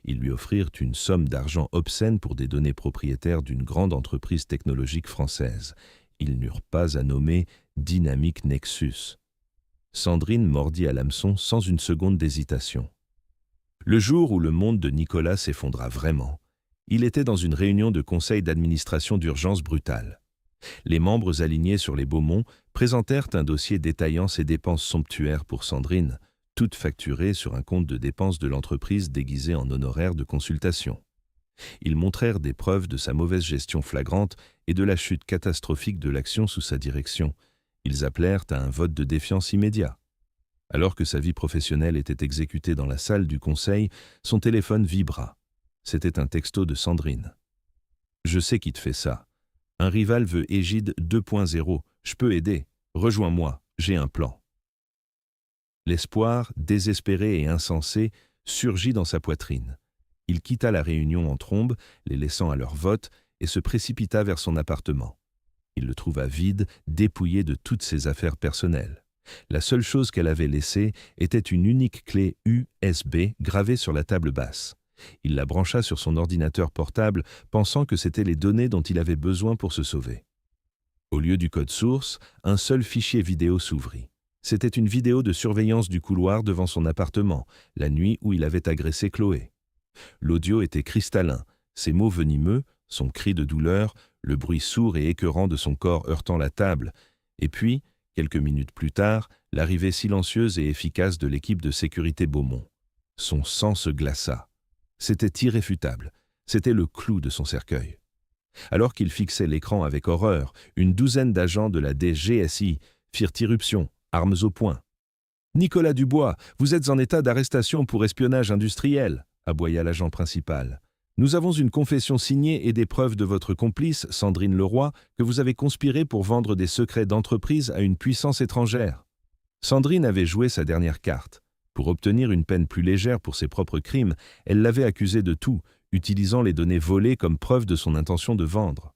Ils lui offrirent une somme d'argent obscène pour des données propriétaires d'une grande entreprise technologique française. Ils n'eurent pas à nommer Dynamic Nexus. Sandrine mordit à l'hameçon sans une seconde d'hésitation. Le jour où le monde de Nicolas s'effondra vraiment, il était dans une réunion de conseil d'administration d'urgence brutale. Les membres alignés sur les Beaumont présentèrent un dossier détaillant ses dépenses somptuaires pour Sandrine, toutes facturées sur un compte de dépenses de l'entreprise déguisé en honoraires de consultation. Ils montrèrent des preuves de sa mauvaise gestion flagrante et de la chute catastrophique de l'action sous sa direction. Ils appelèrent à un vote de défiance immédiat. Alors que sa vie professionnelle était exécutée dans la salle du conseil, son téléphone vibra. C'était un texto de Sandrine. « Je sais qui te fait ça. Un rival veut Égide 2.0. Je peux aider. Rejoins-moi. J'ai un plan. » L'espoir, désespéré et insensé, surgit dans sa poitrine. Il quitta la réunion en trombe, les laissant à leur vote, et se précipita vers son appartement. Il le trouva vide, dépouillé de toutes ses affaires personnelles. La seule chose qu'elle avait laissée était une unique clé USB gravée sur la table basse. Il la brancha sur son ordinateur portable, pensant que c'étaient les données dont il avait besoin pour se sauver. Au lieu du code source, un seul fichier vidéo s'ouvrit. C'était une vidéo de surveillance du couloir devant son appartement, la nuit où il avait agressé Chloé. L'audio était cristallin, ses mots venimeux, son cri de douleur, le bruit sourd et écœurant de son corps heurtant la table, et puis, quelques minutes plus tard, l'arrivée silencieuse et efficace de l'équipe de sécurité Beaumont. Son sang se glaça. C'était irréfutable, c'était le clou de son cercueil. Alors qu'il fixait l'écran avec horreur, une douzaine d'agents de la DGSI firent irruption, armes au poing. « Nicolas Dubois, vous êtes en état d'arrestation pour espionnage industriel », aboya l'agent principal. « Nous avons une confession signée et des preuves de votre complice, Sandrine Leroy, que vous avez conspiré pour vendre des secrets d'entreprise à une puissance étrangère. » Sandrine avait joué sa dernière carte. Pour obtenir une peine plus légère pour ses propres crimes, elle l'avait accusé de tout, utilisant les données volées comme preuve de son intention de vendre.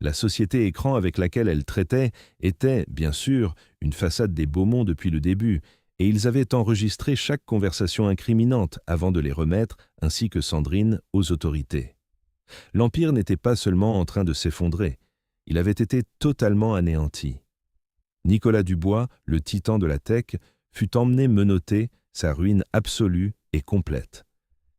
La société écran avec laquelle elle traitait était, bien sûr, une façade des Beaumont depuis le début, et ils avaient enregistré chaque conversation incriminante avant de les remettre, ainsi que Sandrine, aux autorités. L'Empire n'était pas seulement en train de s'effondrer, il avait été totalement anéanti. Nicolas Dubois, le titan de la tech, fut emmené menotté, sa ruine absolue et complète.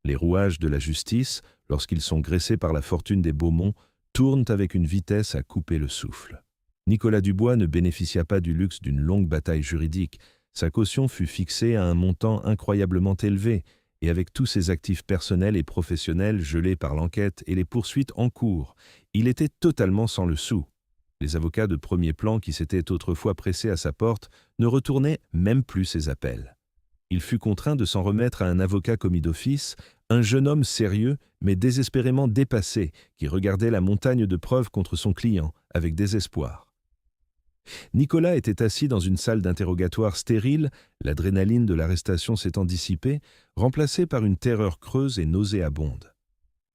Les rouages de la justice, lorsqu'ils sont graissés par la fortune des Beaumont, tournent avec une vitesse à couper le souffle. Nicolas Dubois ne bénéficia pas du luxe d'une longue bataille juridique. Sa caution fut fixée à un montant incroyablement élevé, et avec tous ses actifs personnels et professionnels gelés par l'enquête et les poursuites en cours, il était totalement sans le sou. Les avocats de premier plan qui s'étaient autrefois pressés à sa porte ne retournaient même plus ses appels. Il fut contraint de s'en remettre à un avocat commis d'office, un jeune homme sérieux mais désespérément dépassé, qui regardait la montagne de preuves contre son client avec désespoir. Nicolas était assis dans une salle d'interrogatoire stérile, l'adrénaline de l'arrestation s'étant dissipée, remplacée par une terreur creuse et nauséabonde.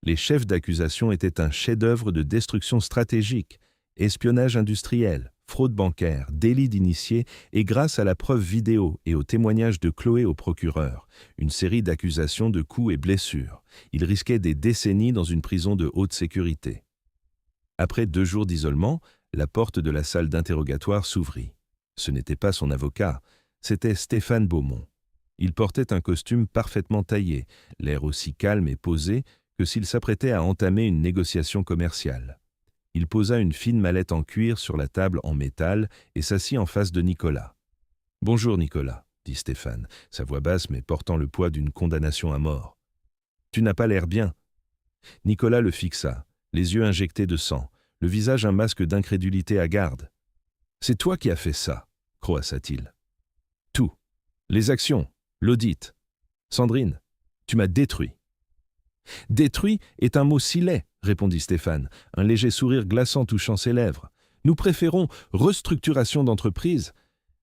Les chefs d'accusation étaient un chef-d'œuvre de destruction stratégique, espionnage industriel, fraude bancaire, délit d'initié et grâce à la preuve vidéo et au témoignage de Chloé au procureur, une série d'accusations de coups et blessures. Il risquait des décennies dans une prison de haute sécurité. Après 2 jours d'isolement, la porte de la salle d'interrogatoire s'ouvrit. Ce n'était pas son avocat, c'était Stéphane Beaumont. Il portait un costume parfaitement taillé, l'air aussi calme et posé que s'il s'apprêtait à entamer une négociation commerciale. Il posa une fine mallette en cuir sur la table en métal et s'assit en face de Nicolas. « Bonjour Nicolas », dit Stéphane, sa voix basse mais portant le poids d'une condamnation à mort. « Tu n'as pas l'air bien. » Nicolas le fixa, les yeux injectés de sang, le visage un masque d'incrédulité hagarde. « C'est toi qui as fait ça, » croassa-t-il. « Tout. Les actions, l'audit. Sandrine, tu m'as détruit. » « Détruit est un mot si laid, » répondit Stéphane, un léger sourire glaçant touchant ses lèvres. « Nous préférons restructuration d'entreprise.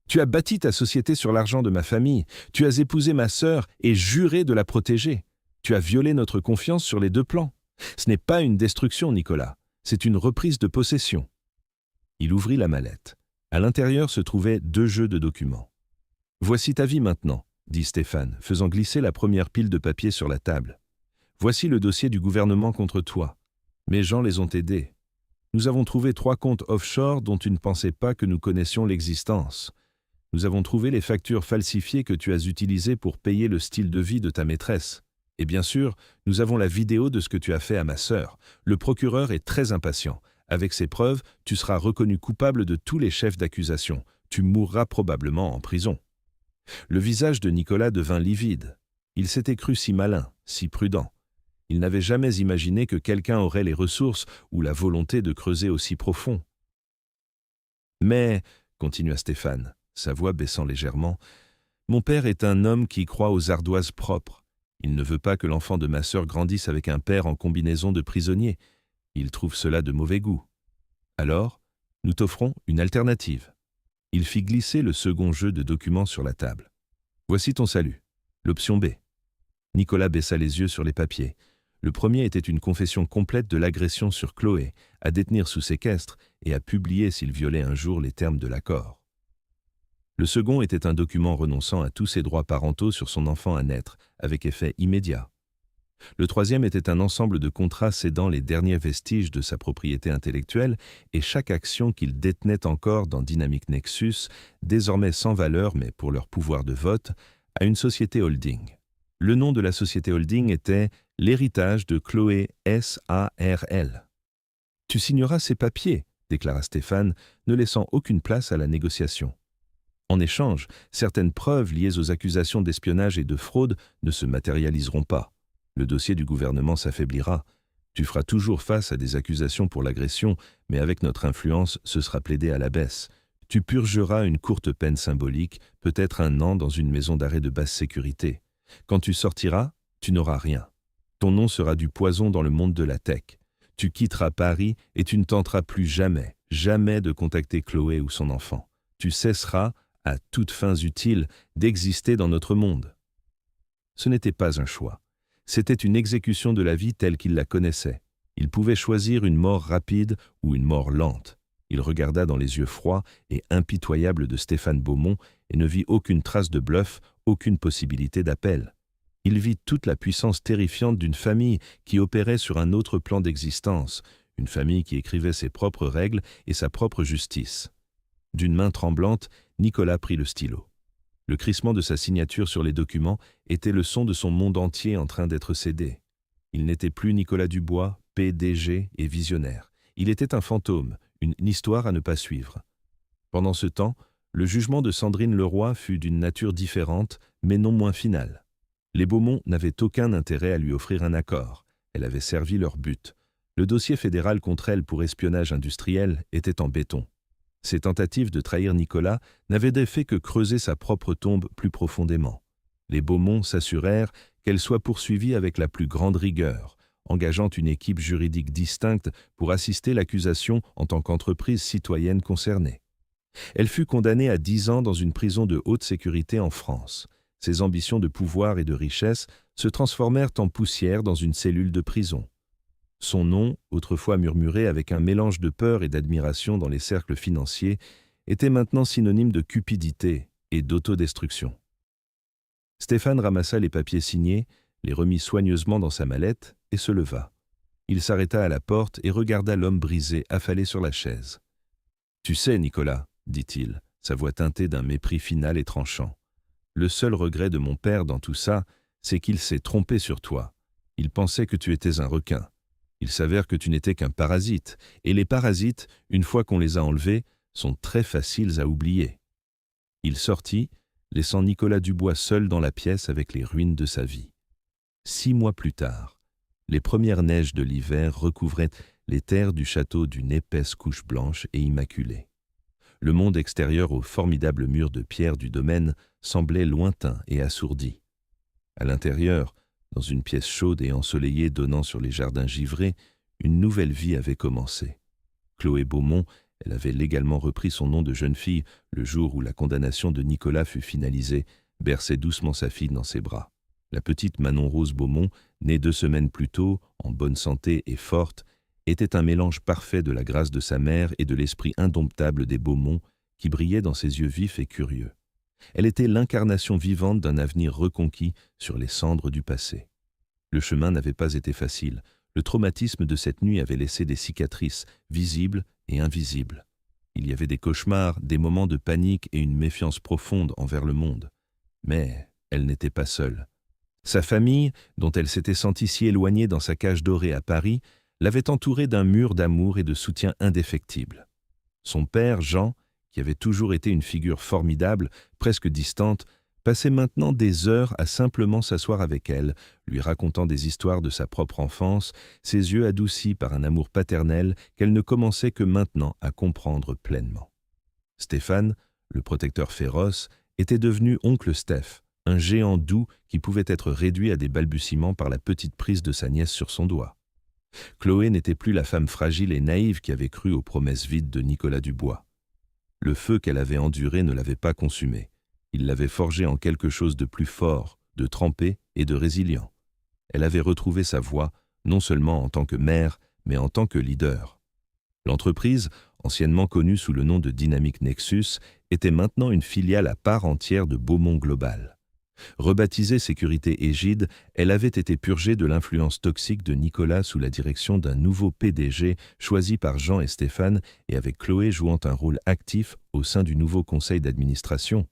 Tu as bâti ta société sur l'argent de ma famille, tu as épousé ma sœur et juré de la protéger. Tu as violé notre confiance sur les 2 plans. Ce n'est pas une destruction, Nicolas, c'est une reprise de possession. » Il ouvrit la mallette. À l'intérieur se trouvaient 2 jeux de documents. « Voici ta vie maintenant, » dit Stéphane, faisant glisser la première pile de papier sur la table. « Voici le dossier du gouvernement contre toi. Mes gens les ont aidés. Nous avons trouvé 3 comptes offshore dont tu ne pensais pas que nous connaissions l'existence. Nous avons trouvé les factures falsifiées que tu as utilisées pour payer le style de vie de ta maîtresse. Et bien sûr, nous avons la vidéo de ce que tu as fait à ma sœur. Le procureur est très impatient. Avec ces preuves, tu seras reconnu coupable de tous les chefs d'accusation. Tu mourras probablement en prison. » Le visage de Nicolas devint livide. Il s'était cru si malin, si prudent. Il n'avait jamais imaginé que quelqu'un aurait les ressources ou la volonté de creuser aussi profond. « Mais, » continua Stéphane, sa voix baissant légèrement, « mon père est un homme qui croit aux ardoises propres. Il ne veut pas que l'enfant de ma sœur grandisse avec un père en combinaison de prisonnier. Il trouve cela de mauvais goût. Alors, nous t'offrons une alternative. » Il fit glisser le second jeu de documents sur la table. « Voici ton salut. L'option B. » Nicolas baissa les yeux sur les papiers. Le premier était une confession complète de l'agression sur Chloé, à détenir sous séquestre et à publier s'il violait un jour les termes de l'accord. Le second était un document renonçant à tous ses droits parentaux sur son enfant à naître, avec effet immédiat. Le troisième était un ensemble de contrats cédant les derniers vestiges de sa propriété intellectuelle et chaque action qu'il détenait encore dans Dynamic Nexus, désormais sans valeur mais pour leur pouvoir de vote, à une société holding. Le nom de la société holding était l'héritage de Chloé S.A.R.L. « Tu signeras ces papiers, » déclara Stéphane, ne laissant aucune place à la négociation. En échange, certaines preuves liées aux accusations d'espionnage et de fraude ne se matérialiseront pas. Le dossier du gouvernement s'affaiblira. Tu feras toujours face à des accusations pour l'agression, mais avec notre influence, ce sera plaidé à la baisse. Tu purgeras une courte peine symbolique, peut-être 1 an dans une maison d'arrêt de basse sécurité. Quand tu sortiras, tu n'auras rien. Ton nom sera du poison dans le monde de la tech. Tu quitteras Paris et tu ne tenteras plus jamais, jamais de contacter Chloé ou son enfant. Tu cesseras, à toutes fins utiles, d'exister dans notre monde. Ce n'était pas un choix. C'était une exécution de la vie telle qu'il la connaissait. Il pouvait choisir une mort rapide ou une mort lente. Il regarda dans les yeux froids et impitoyables de Stéphane Beaumont et ne vit aucune trace de bluff, aucune possibilité d'appel. Il vit toute la puissance terrifiante d'une famille qui opérait sur un autre plan d'existence, une famille qui écrivait ses propres règles et sa propre justice. D'une main tremblante, Nicolas prit le stylo. Le crissement de sa signature sur les documents était le son de son monde entier en train d'être cédé. Il n'était plus Nicolas Dubois, PDG et visionnaire. Il était un fantôme, une histoire à ne pas suivre. Pendant ce temps, le jugement de Sandrine Leroy fut d'une nature différente, mais non moins finale. Les Beaumont n'avaient aucun intérêt à lui offrir un accord. Elle avait servi leur but. Le dossier fédéral contre elle pour espionnage industriel était en béton. Ses tentatives de trahir Nicolas n'avaient d'effet que creuser sa propre tombe plus profondément. Les Beaumont s'assurèrent qu'elle soit poursuivie avec la plus grande rigueur, engageant une équipe juridique distincte pour assister l'accusation en tant qu'entreprise citoyenne concernée. Elle fut condamnée à 10 ans dans une prison de haute sécurité en France. Ses ambitions de pouvoir et de richesse se transformèrent en poussière dans une cellule de prison. Son nom, autrefois murmuré avec un mélange de peur et d'admiration dans les cercles financiers, était maintenant synonyme de cupidité et d'autodestruction. Stéphane ramassa les papiers signés, les remit soigneusement dans sa mallette et se leva. Il s'arrêta à la porte et regarda l'homme brisé affalé sur la chaise. « Tu sais, Nicolas, dit-il, sa voix teintée d'un mépris final et tranchant. Le seul regret de mon père dans tout ça, c'est qu'il s'est trompé sur toi. Il pensait que tu étais un requin. Il s'avère que tu n'étais qu'un parasite, et les parasites, une fois qu'on les a enlevés, sont très faciles à oublier. » Il sortit, laissant Nicolas Dubois seul dans la pièce avec les ruines de sa vie. 6 mois plus tard, les premières neiges de l'hiver recouvraient les terres du château d'une épaisse couche blanche et immaculée. Le monde extérieur aux formidables murs de pierre du domaine semblait lointain et assourdi. À l'intérieur, dans une pièce chaude et ensoleillée donnant sur les jardins givrés, une nouvelle vie avait commencé. Chloé Beaumont, elle avait légalement repris son nom de jeune fille le jour où la condamnation de Nicolas fut finalisée, berçait doucement sa fille dans ses bras. La petite Manon-Rose Beaumont, née 2 semaines plus tôt, en bonne santé et forte, était un mélange parfait de la grâce de sa mère et de l'esprit indomptable des Beaumont qui brillait dans ses yeux vifs et curieux. Elle était l'incarnation vivante d'un avenir reconquis sur les cendres du passé. Le chemin n'avait pas été facile. Le traumatisme de cette nuit avait laissé des cicatrices, visibles et invisibles. Il y avait des cauchemars, des moments de panique et une méfiance profonde envers le monde. Mais elle n'était pas seule. Sa famille, dont elle s'était sentie si éloignée dans sa cage dorée à Paris, l'avait entourée d'un mur d'amour et de soutien indéfectible. Son père, Jean, qui avait toujours été une figure formidable, presque distante, passait maintenant des heures à simplement s'asseoir avec elle, lui racontant des histoires de sa propre enfance, ses yeux adoucis par un amour paternel qu'elle ne commençait que maintenant à comprendre pleinement. Stéphane, le protecteur féroce, était devenu oncle Steph, un géant doux qui pouvait être réduit à des balbutiements par la petite prise de sa nièce sur son doigt. Chloé n'était plus la femme fragile et naïve qui avait cru aux promesses vides de Nicolas Dubois. Le feu qu'elle avait enduré ne l'avait pas consumé. Il l'avait forgée en quelque chose de plus fort, de trempé et de résilient. Elle avait retrouvé sa voix, non seulement en tant que mère, mais en tant que leader. L'entreprise, anciennement connue sous le nom de Dynamic Nexus, était maintenant une filiale à part entière de Beaumont Global. Rebaptisée Sécurité Égide, elle avait été purgée de l'influence toxique de Nicolas sous la direction d'un nouveau PDG choisi par Jean et Stéphane et avec Chloé jouant un rôle actif au sein du nouveau conseil d'administration.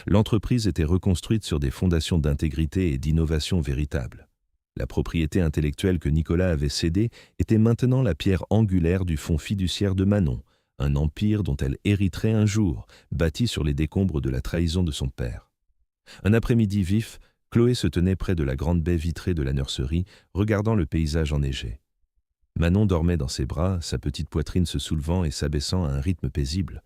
L'entreprise était reconstruite sur des fondations d'intégrité et d'innovation véritables. La propriété intellectuelle que Nicolas avait cédée était maintenant la pierre angulaire du fonds fiduciaire de Manon, un empire dont elle hériterait un jour, bâti sur les décombres de la trahison de son père. Un après-midi vif, Chloé se tenait près de la grande baie vitrée de la nurserie, regardant le paysage enneigé. Manon dormait dans ses bras, sa petite poitrine se soulevant et s'abaissant à un rythme paisible.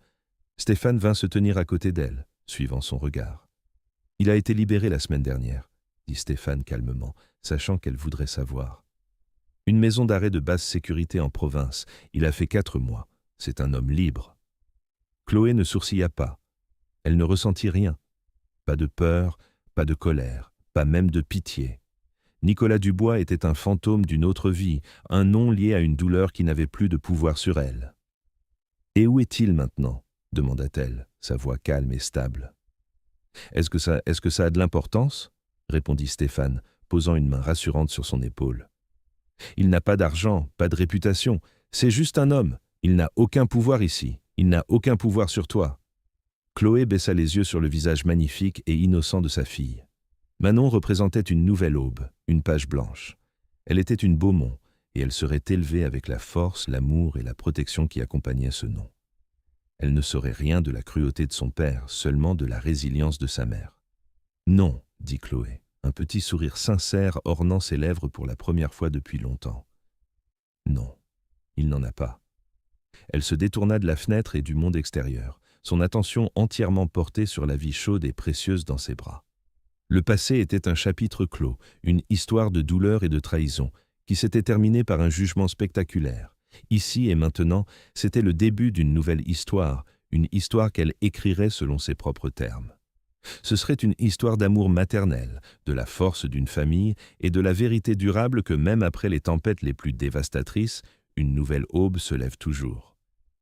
Stéphane vint se tenir à côté d'elle, suivant son regard. « Il a été libéré la semaine dernière », dit Stéphane calmement, sachant qu'elle voudrait savoir. « Une maison d'arrêt de basse sécurité en province. Il a fait 4 mois. C'est un homme libre. » Chloé ne sourcilla pas. Elle ne ressentit rien. Pas de peur, pas de colère, pas même de pitié. Nicolas Dubois était un fantôme d'une autre vie, un nom lié à une douleur qui n'avait plus de pouvoir sur elle. « Et où est-il maintenant ?» demanda-t-elle, sa voix calme et stable. « Est-ce que ça a de l'importance ?» répondit Stéphane, posant une main rassurante sur son épaule. « Il n'a pas d'argent, pas de réputation. C'est juste un homme. Il n'a aucun pouvoir ici. Il n'a aucun pouvoir sur toi. » Chloé baissa les yeux sur le visage magnifique et innocent de sa fille. Manon représentait une nouvelle aube, une page blanche. Elle était une Beaumont, et elle serait élevée avec la force, l'amour et la protection qui accompagnaient ce nom. Elle ne saurait rien de la cruauté de son père, seulement de la résilience de sa mère. « Non, » dit Chloé, un petit sourire sincère ornant ses lèvres pour la première fois depuis longtemps. « Non, il n'en a pas. » Elle se détourna de la fenêtre et du monde extérieur, son attention entièrement portée sur la vie chaude et précieuse dans ses bras. Le passé était un chapitre clos, une histoire de douleur et de trahison, qui s'était terminée par un jugement spectaculaire. Ici et maintenant, c'était le début d'une nouvelle histoire, une histoire qu'elle écrirait selon ses propres termes. Ce serait une histoire d'amour maternel, de la force d'une famille et de la vérité durable que même après les tempêtes les plus dévastatrices, une nouvelle aube se lève toujours.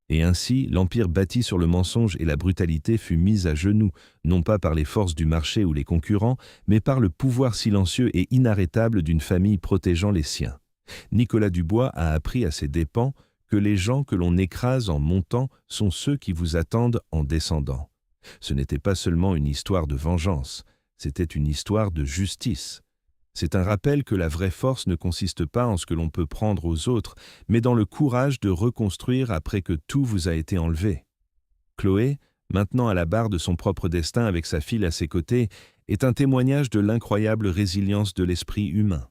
Et ainsi, l'empire bâti sur le mensonge et la brutalité fut mis à genoux, non pas par les forces du marché ou les concurrents, mais par le pouvoir silencieux et inarrêtable d'une famille protégeant les siens. Nicolas Dubois a appris à ses dépens que les gens que l'on écrase en montant sont ceux qui vous attendent en descendant. Ce n'était pas seulement une histoire de vengeance, c'était une histoire de justice. C'est un rappel que la vraie force ne consiste pas en ce que l'on peut prendre aux autres, mais dans le courage de reconstruire après que tout vous a été enlevé. Chloé, maintenant à la barre de son propre destin avec sa fille à ses côtés, est un témoignage de l'incroyable résilience de l'esprit humain.